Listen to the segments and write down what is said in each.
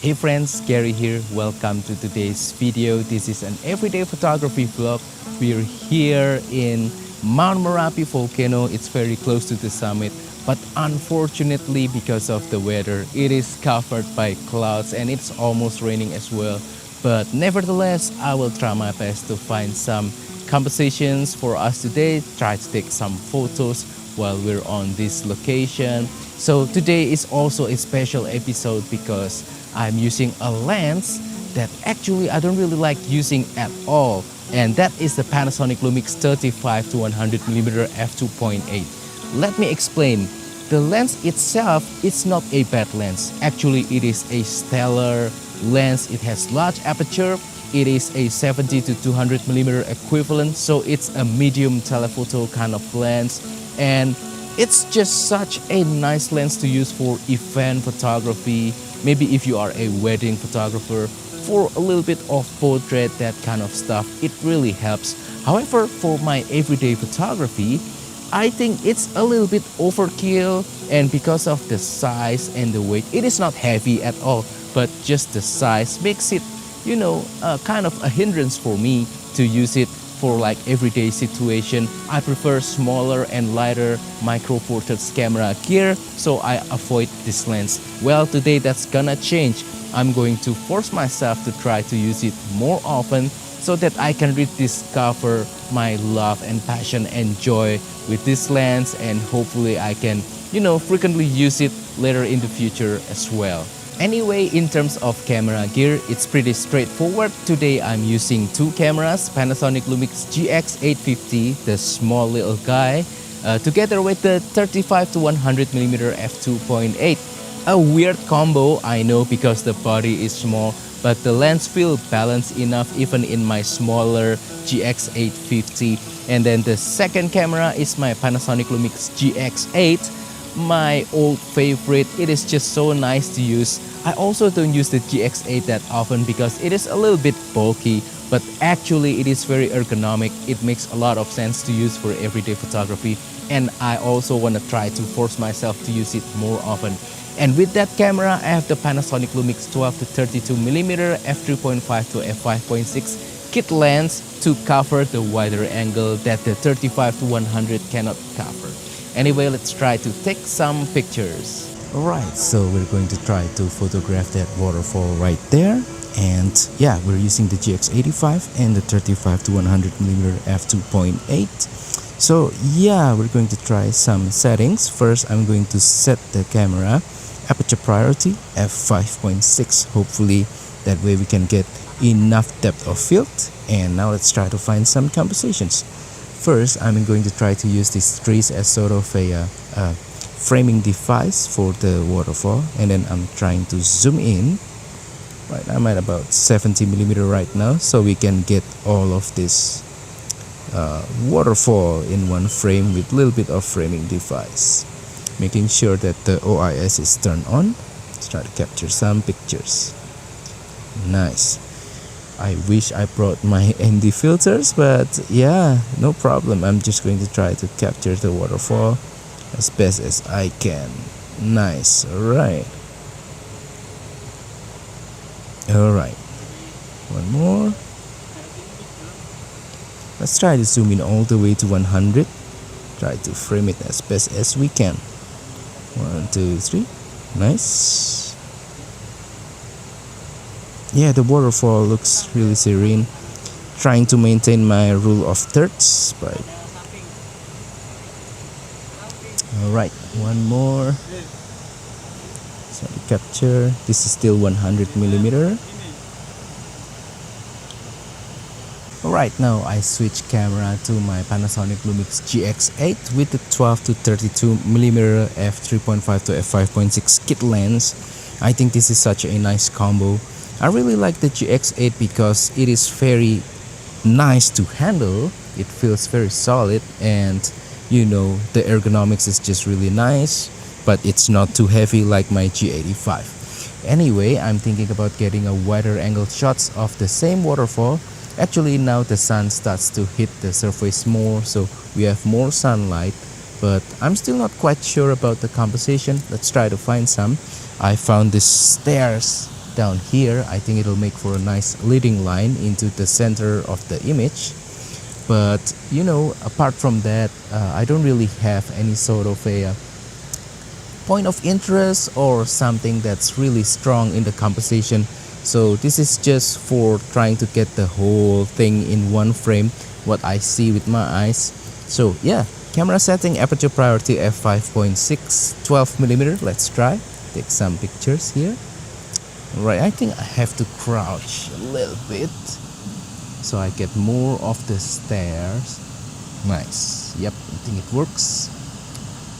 Hey friends, Gary here. Welcome to today's video. This is an everyday photography vlog. We're here in Mount Merapi volcano. It's very close to the summit, but unfortunately because of the weather, it is covered by clouds and it's almost raining as well. But nevertheless, I will try my best to find some compositions for us today, try to take some photos while we're on this location. So today is also a special episode because I'm using a lens that actually I don't really like using at all, and that is the Panasonic Lumix 35-100mm f2.8. Let me explain. The lens itself is not a bad lens. Actually, it is a stellar lens. It has large aperture. It is a 70 to 200mm equivalent, so it's a medium telephoto kind of lens, and it's just such a nice lens to use for event photography. Maybe if you are a wedding photographer, for a little bit of portrait, that kind of stuff, it really helps. However, for my everyday photography, I think it's a little bit overkill, and because of the size and the weight, it is not heavy at all, but just the size makes it, you know, kind of a hindrance for me to use it for like everyday situation. I prefer smaller and lighter micro four thirds camera gear, so I avoid this lens. Well, today that's gonna change. I'm going to force myself to try to use it more often so that I can rediscover my love and passion and joy with this lens, and hopefully I can, you know, frequently use it later in the future as well. Anyway, in terms of camera gear, it's pretty straightforward. Today I'm using two cameras, Panasonic Lumix GX85, the small little guy, together with the 35-100mm f2.8. A weird combo, I know, because the body is small, but the lens feels balanced enough even in my smaller GX850. And then the second camera is my Panasonic Lumix GX8. My old favorite. It is just so nice to use. I also don't use the GX8 that often because it is a little bit bulky, but actually it is very ergonomic. It makes a lot of sense to use for everyday photography, and I also want to try to force myself to use it more often. And with that camera, I have the Panasonic Lumix 12-32mm f3.5 to f5.6 kit lens to cover the wider angle that the 35-100 cannot cover. Anyway, let's try to take some pictures. Alright, so we're going to try to photograph that waterfall right there. And yeah, we're using the GX85 and the 35-100mm f2.8. So yeah, we're going to try some settings. First, I'm going to set the camera aperture priority f5.6. Hopefully that way we can get enough depth of field. And now let's try to find some compositions. First, I'm going to try to use these trees as sort of a framing device for the waterfall, and then I'm trying to zoom in. Right, I'm at about 70mm right now, so we can get all of this waterfall in one frame with a little bit of framing device. Making sure that the OIS is turned on. Let's try to capture some pictures. Nice. I wish I brought my ND filters, but yeah, no problem. I'm just going to try to capture the waterfall as best as I can. Nice. Alright. Alright. One more. Let's try to zoom in all the way to 100. Try to frame it as best as we can. 1, 2, 3. Nice. Yeah, the waterfall looks really serene. Trying to maintain my rule of thirds, but alright, one more. So capture. This is still 100mm. Alright, now I switch camera to my Panasonic Lumix GX8 with the 12-32mm f3.5 to f5.6 kit lens. I think this is such a nice combo. I really like the GX8 because it is very nice to handle. It feels very solid, and you know, the ergonomics is just really nice, but it's not too heavy like my G85. Anyway, I'm thinking about getting a wider angle shots of the same waterfall. Actually, now the sun starts to hit the surface more, so we have more sunlight, but I'm still not quite sure about the composition. Let's try to find some. I found these stairs down here. I think it'll make for a nice leading line into the center of the image. But you know, apart from that, I don't really have any sort of a point of interest or something that's really strong in the composition. So this is just for trying to get the whole thing in one frame, what I see with my eyes. So yeah, camera setting, aperture priority f5.6, 12mm. Let's try take some pictures here. Right, I think I have to crouch a little bit so I get more of the stairs. Nice. Yep, I think it works.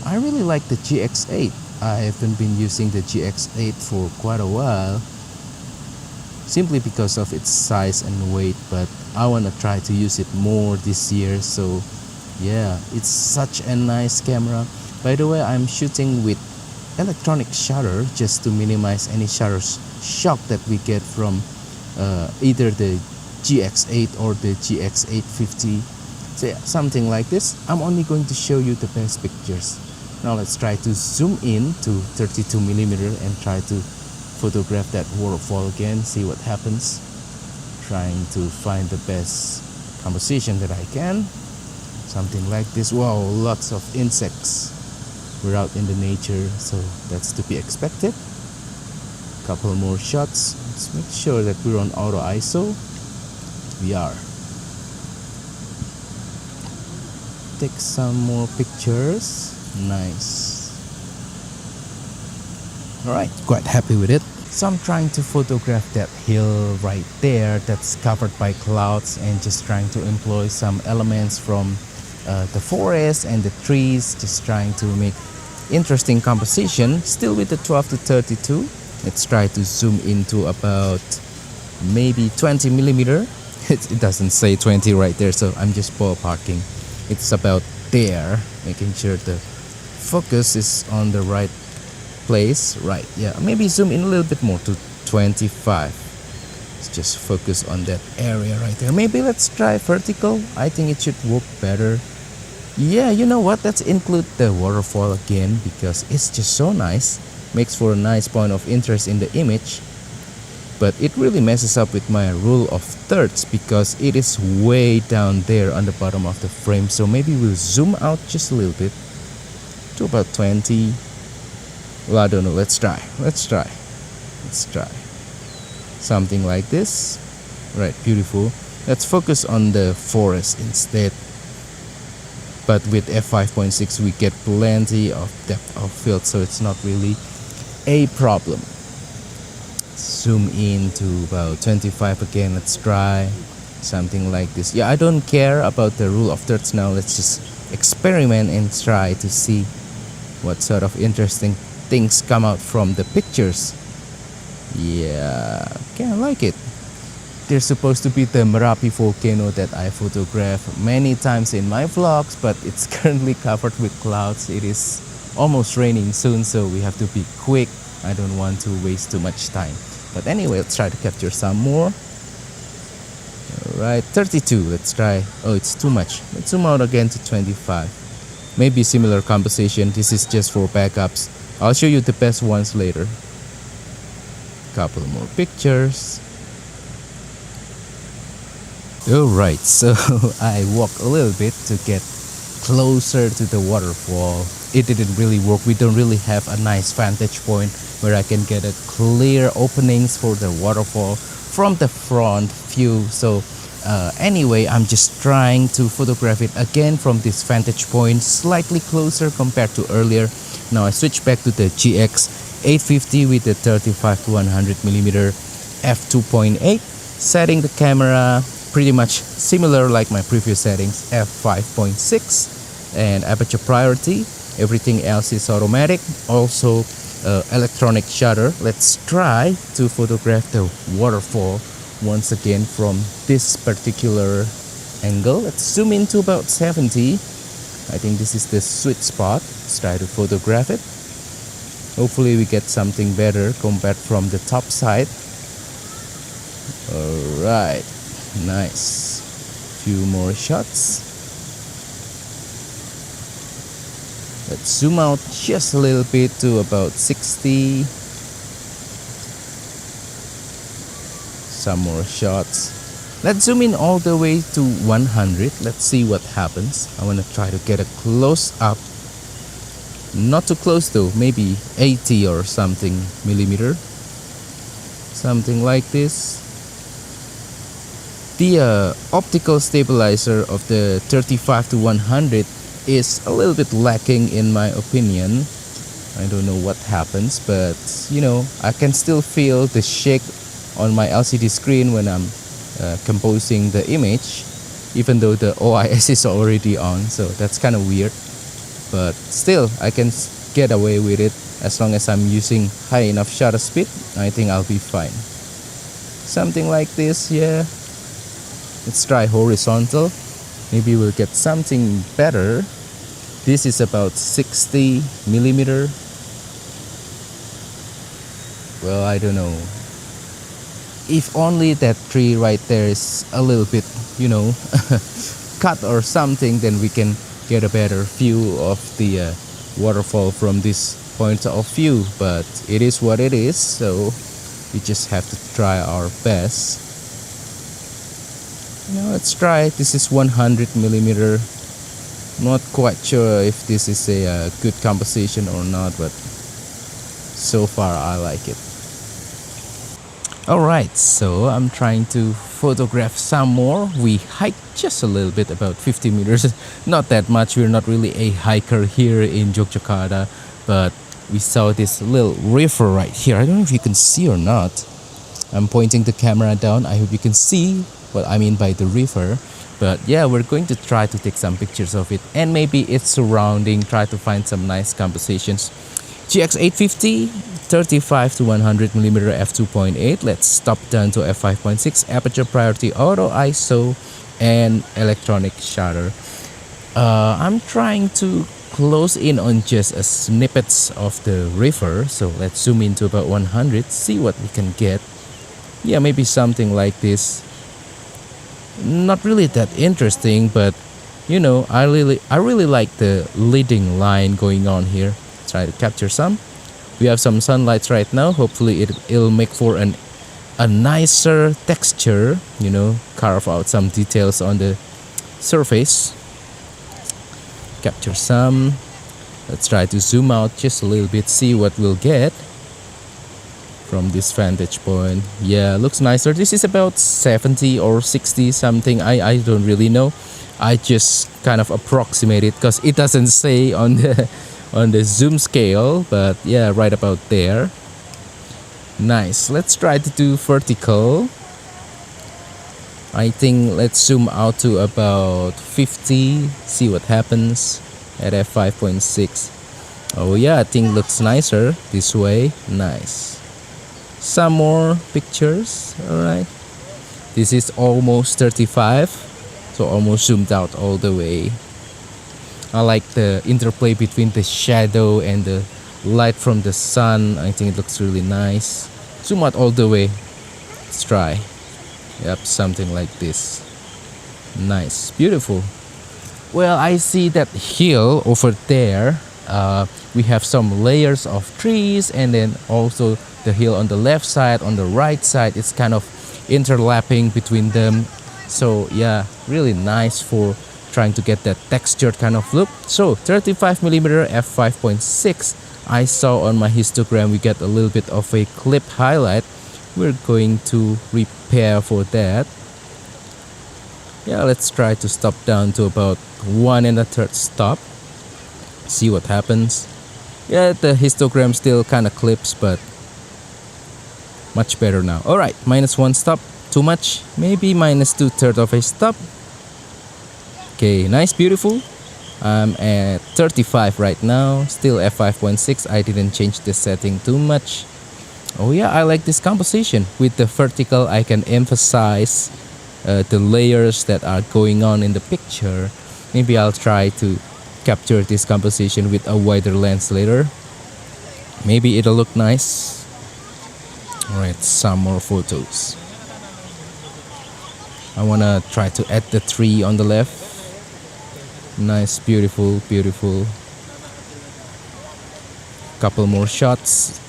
I really like the GX8. I haven't been using the GX8 for quite a while, simply because of its size and weight, but I want to try to use it more this year. So yeah, it's such a nice camera. By the way, I'm shooting with electronic shutter just to minimize any shutter shock that we get from either the GX8 or the GX850. So yeah, something like this. I'm only going to show you the best pictures. Now let's try to zoom in to 32mm and try to photograph that waterfall again, see what happens. Trying to find the best composition that I can. Something like this. Wow, lots of insects. We're out in the nature, so that's to be expected. Couple more shots. Let's make sure that we're on auto ISO. We are. Take some more pictures. Nice. Alright, quite happy with it. So I'm trying to photograph that hill right there that's covered by clouds, and just trying to employ some elements from the forest and the trees, just trying to make interesting composition, still with the 12 to 32. Let's try to zoom into about maybe 20mm. It doesn't say 20 right there, so I'm just ballparking. It's about there, making sure the focus is on the right place. Right, yeah, maybe zoom in a little bit more to 25. Let's just focus on that area right there. Maybe let's try vertical. I think it should work better. Yeah, you know what, let's include the waterfall again, because it's just so nice. Makes for a nice point of interest in the image. But it really messes up with my rule of thirds, because it is way down there on the bottom of the frame. So maybe we'll zoom out just a little bit to about 20. Well, I don't know, let's try. Something like this. Right, beautiful. Let's focus on the forest instead. But with f5.6 we get plenty of depth of field, so it's not really a problem. Zoom in to about 25 again. Let's try something like this. Yeah, I don't care about the rule of thirds now. Let's just experiment and try to see what sort of interesting things come out from the pictures. Yeah, okay, I like it. There's supposed to be the Merapi volcano that I photographed many times in my vlogs, but it's currently covered with clouds. It is almost raining soon, so we have to be quick. I don't want to waste too much time. But anyway, let's try to capture some more. Alright, 32. Let's try. Oh, it's too much. Let's zoom out again to 25. Maybe similar composition. This is just for backups. I'll show you the best ones later. Couple more pictures. Alright, so I walked a little bit to get closer to the waterfall. It didn't really work. We don't really have a nice vantage point where I can get a clear openings for the waterfall from the front view. So anyway, I'm just trying to photograph it again from this vantage point, slightly closer compared to earlier. Now I switch back to the GX850 with the 35-100mm f2.8, setting the camera pretty much similar like my previous settings, f5.6, and aperture priority. Everything else is automatic. Also electronic shutter. Let's try to photograph the waterfall once again from this particular angle. Let's zoom in to about 70. I think this is the sweet spot. Let's try to photograph it. Hopefully we get something better compared from the top side. Alright, nice. Few more shots. Let's zoom out just a little bit to about 60. Some more shots. Let's zoom in all the way to 100. Let's see what happens. I want to try to get a close up. Not too close though, maybe 80 or something millimeter. Something like this. The optical stabilizer of the 35-100 is a little bit lacking in my opinion. I don't know what happens, but you know, I can still feel the shake on my LCD screen when I'm composing the image, even though the OIS is already on, so that's kind of weird. But still, I can get away with it as long as I'm using high enough shutter speed. I think I'll be fine. Something like this, yeah. Let's try horizontal. Maybe we'll get something better. This is about 60 millimeter. Well, I don't know. If only that tree right there is a little bit, you know, cut or something, then we can get a better view of the waterfall from this point of view. But it is what it is, so we just have to try our best. You know, let's try. This is 100 millimeter. Not quite sure if this is a good composition or not, but so far I like it. Alright, so I'm trying to photograph some more. We hiked just a little bit, about 50 meters. Not that much, we're not really a hiker here in Yogyakarta, but we saw this little river right here. I don't know if you can see or not. I'm pointing the camera down. I hope you can see what I mean by the river. But yeah, we're going to try to take some pictures of it and maybe its surrounding, try to find some nice compositions. GX850, 35-100mm f2.8. Let's stop down to f5.6, aperture priority auto, ISO, and electronic shutter. I'm trying to close in on just a snippets of the river, so let's zoom into about 100, see what we can get. Yeah, maybe something like this. Not really that interesting, but you know, I really like the leading line going on here. Try to capture some. We have some sunlights right now. Hopefully it'll make for a nicer texture, you know, carve out some details on the surface. Capture some. Let's try to zoom out just a little bit, see what we'll get from this vantage point. Yeah, looks nicer. This is about 70 or 60 something. I don't really know. I just kind of approximate it because it doesn't say on the zoom scale, but yeah, right about there. Nice. Let's try to do vertical. I think let's zoom out to about 50, see what happens at f5.6. Oh yeah, I think looks nicer this way. Nice. Some more pictures. All right, this is almost 35, so almost zoomed out all the way. I like the interplay between the shadow and the light from the sun. I think it looks really nice. Zoom out all the way. Let's try. Yep, something like this. Nice, beautiful. Well, I see that hill over there. We have some layers of trees, and then also the hill on the left side, on the right side. It's kind of interlapping between them. So yeah, really nice for trying to get that textured kind of look. So 35mm f5.6. I saw on my histogram we get a little bit of a clip highlight. We're going to repair for that. Yeah, let's try to stop down to about 1 1/3 stop. See what happens. Yeah, the histogram still kind of clips, but much better now. Alright, -1 stop. Too much. Maybe -2/3 of a stop. Okay, nice, beautiful. I'm at 35 right now, still f5.6. I didn't change the setting too much. Oh yeah, I like this composition. With the vertical, I can emphasize the layers that are going on in the picture. Maybe I'll try to capture this composition with a wider lens later. Maybe it'll look nice. Alright, some more photos. I wanna try to add the tree on the left. Nice, beautiful, beautiful. Couple more shots.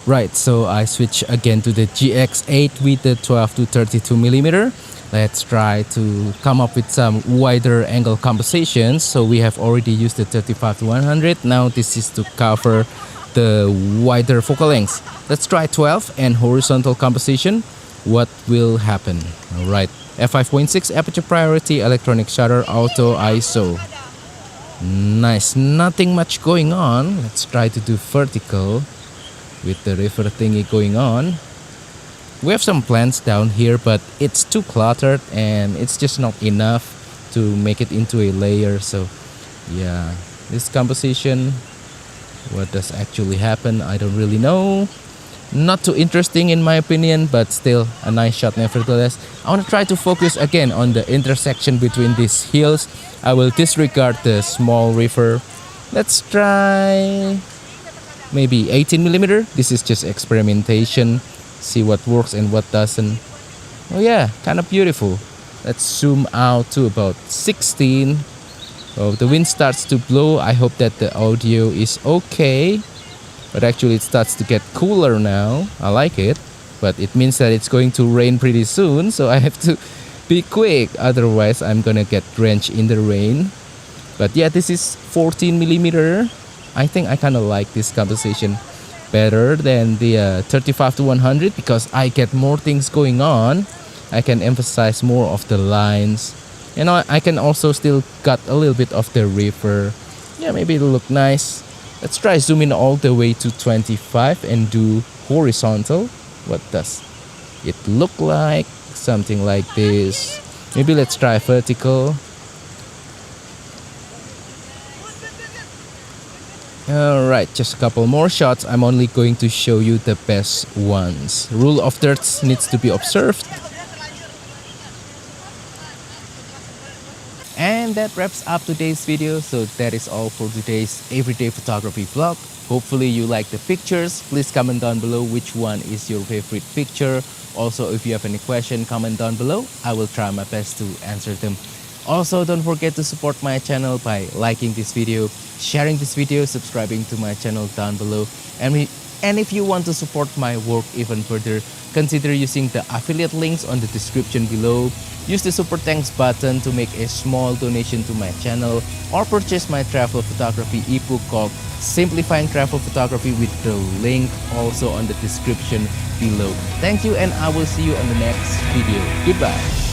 Right, so I switch again to the GX8 with the 12 to 32mm. Let's try to come up with some wider angle compositions. So we have already used the 35-100. Now this is to cover the wider focal lengths. Let's try 12 and horizontal composition. What will happen? All right, f5.6 aperture priority, electronic shutter, auto ISO. Nice, nothing much going on. Let's try to do vertical with the river thingy going on. We have some plants down here, but it's too cluttered and it's just not enough to make it into a layer. So yeah, this composition, what does actually happen, I don't really know. Not too interesting in my opinion, but still a nice shot nevertheless. I want to try to focus again on the intersection between these hills. I will disregard the small river. Let's try maybe 18mm. This is just experimentation. See what works and what doesn't. Oh yeah, kind of beautiful. Let's zoom out to about 16. Oh, the wind starts to blow. I hope that the audio is okay. But actually it starts to get cooler now. I like it. But it means that it's going to rain pretty soon. So I have to be quick. Otherwise I'm gonna get drenched in the rain. But yeah, this is 14mm. I think I kind of like this composition better than the 35-100 because I get more things going on. I can emphasize more of the lines. You know, I can also still cut a little bit of the river. Yeah, maybe it'll look nice. Let's try zoom in all the way to 25 and do horizontal. What does it look like? Something like this. Maybe let's try vertical. Alright, just a couple more shots. I'm only going to show you the best ones. Rule of thirds needs to be observed. And that wraps up today's video. So that is all for today's everyday photography vlog. Hopefully you like the pictures. Please comment down below which one is your favorite picture. Also, if you have any question, comment down below. I will try my best to answer them. Also, don't forget to support my channel by liking this video, sharing this video, subscribing to my channel down below. And if you want to support my work even further, consider using the affiliate links on the description below. Use the super thanks button to make a small donation to my channel, or purchase my travel photography ebook called Simplifying Travel Photography with the link also on the description below. Thank you, and I will see you on the next video. Goodbye.